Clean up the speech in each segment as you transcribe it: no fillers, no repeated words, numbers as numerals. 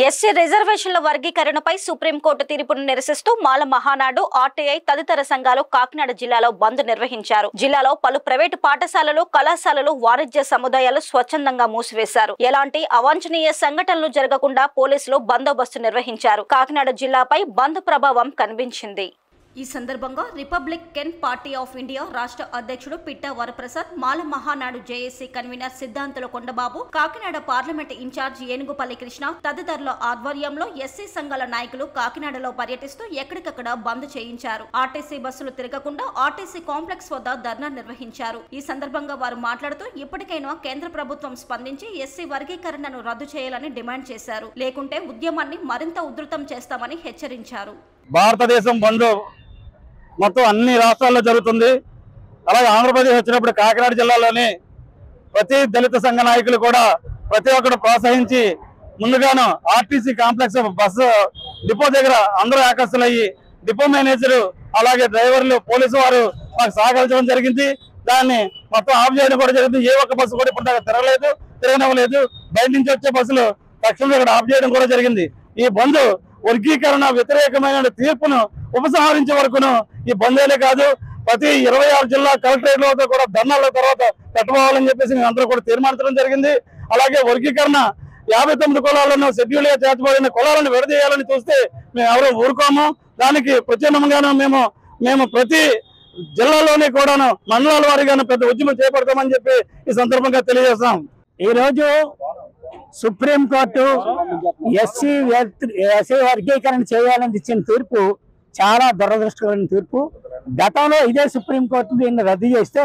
SC రిజర్వేషన్ల వర్గీకరణపై supreme court తీర్పును నిరసిస్తూ మాల మహానాడు, ఆర్టీఐ తదితర సంఘాలు కాకినాడ జిల్లాలో బంద్ నిర్వహించారు. జిల్లాలో పలు ప్రైవేటు పాఠశాలలు, కళాశాలలు, వాణిజ్య సముదాయాలు స్వచ్ఛందంగా మూసివేశారు. ఎలాంటి అవాంఛనీయ సంఘటనలు జరగకుండా పోలీసులు బందోబస్తు నిర్వహించారు. కాకినాడ జిల్లాపై బంద్ ప్రభావం కనిపించింది. ఈ సందర్భంగా రిపబ్లికన్ పార్టీ ఆఫ్ ఇండియా రాష్ట్ర అధ్యక్షుడు Pitta Varaprasad, Mala Mahanadu JAC convenor Siddhantula Kondababu, Kakinada parliament incharge Enugupalli Krishna తదితరుల ఆధ్వర్యంలో ఎస్సీ సంఘాల నాయకులు కాకినాడలో పర్యటిస్తూ ఎక్కడికక్కడ బంద్ చేయించారు. ఆర్టీసీ బస్సులు తిరగకుండా ఆర్టీసీ కాంప్లెక్స్ వద్ద ధర్నా నిర్వహించారు. ఈ సందర్భంగా వారు మాట్లాడుతూ ఇప్పటికైనా కేంద్ర ప్రభుత్వం స్పందించి ఎస్సీ వర్గీకరణను రద్దు చేయాలని డిమాండ్ చేశారు. లేకుంటే ఉద్యమాన్ని మరింత ఉధృతం చేస్తామని హెచ్చరించారు. భారతదేశం బంద్ మొత్తం అన్ని రాష్ట్రాల్లో జరుగుతుంది. అలాగే ఆంధ్రప్రదేశ్ వచ్చినప్పుడు కాకినాడ జిల్లాలోని ప్రతి దళిత సంఘ నాయకులు కూడా ప్రతి ఒక్కరు ప్రోత్సహించి ముందుగాను ఆర్టీసీ కాంప్లెక్స్ బస్సు డిపో దగ్గర అందరూ ఆకర్షులయ్యి డిపో మేనేజరు అలాగే డ్రైవర్లు, పోలీసు వారు మాకు సహకరించడం జరిగింది. దాన్ని మొత్తం ఆఫ్ చేయడం కూడా జరిగింది. ఏ ఒక్క బస్సు కూడా ఇప్పుడు తిరగనివ్వలేదు. బయట నుంచి వచ్చే బస్సులు తక్షణం ఇక్కడ ఆఫ్ చేయడం కూడా జరిగింది. ఈ బంద్ వర్గీకరణ వ్యతిరేకమైన తీర్పును ఉపసంహరించే వరకును ఈ బందేలే కాదు, ప్రతి 26 జిల్లా కలెక్టరేట్లతో కూడా ధర్నాల తర్వాత పెట్టబోవాలని చెప్పేసి మేము అందరూ కూడా తీర్మానించడం జరిగింది. అలాగే వర్గీకరణ 59 కులాలను షెడ్యూల్గా చేర్చబడిన కులాలను విడదీయాలని చూస్తే మేము ఎవరూ ఊరుకోము. దానికి ప్రత్యామ్నాయంగాను మేము ప్రతి జిల్లాలోనే కూడాను మండలాల వారీగాను పెద్ద ఉద్యమం చేపడతామని చెప్పి ఈ సందర్భంగా తెలియజేస్తాం. ఈ రోజు సుప్రీంకోర్టు ఎస్సీ వర్గీకరణ చేయాలని ఇచ్చిన తీర్పు చాలా దురదృష్టకరమైన తీర్పు. గతంలో ఇదే సుప్రీంకోర్టు దీన్ని రద్దు చేస్తే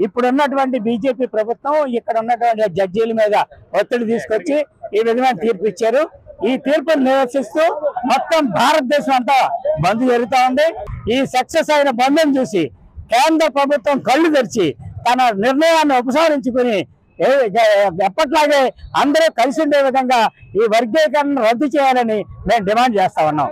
ఇప్పుడున్నటువంటి బీజేపీ ప్రభుత్వం ఇక్కడ ఉన్నటువంటి జడ్జీల మీద ఒత్తిడి తీసుకొచ్చి ఈ విధమైన తీర్పు ఇచ్చారు. ఈ తీర్పును నిరసిస్తూ మొత్తం భారతదేశం అంతా బంద్ జరుగుతూ ఉంది. ఈ సక్సెస్ అయిన బంద్ను చూసి కేంద్ర ప్రభుత్వం కళ్ళు తెరిచి తన నిర్ణయాన్ని ఉపసంహరించుకుని ఎప్పట్లాగే అందరూ కలిసి ఉండే విధంగా ఈ వర్గీకరణ రద్దు చేయాలని మేము డిమాండ్ చేస్తా ఉన్నాం.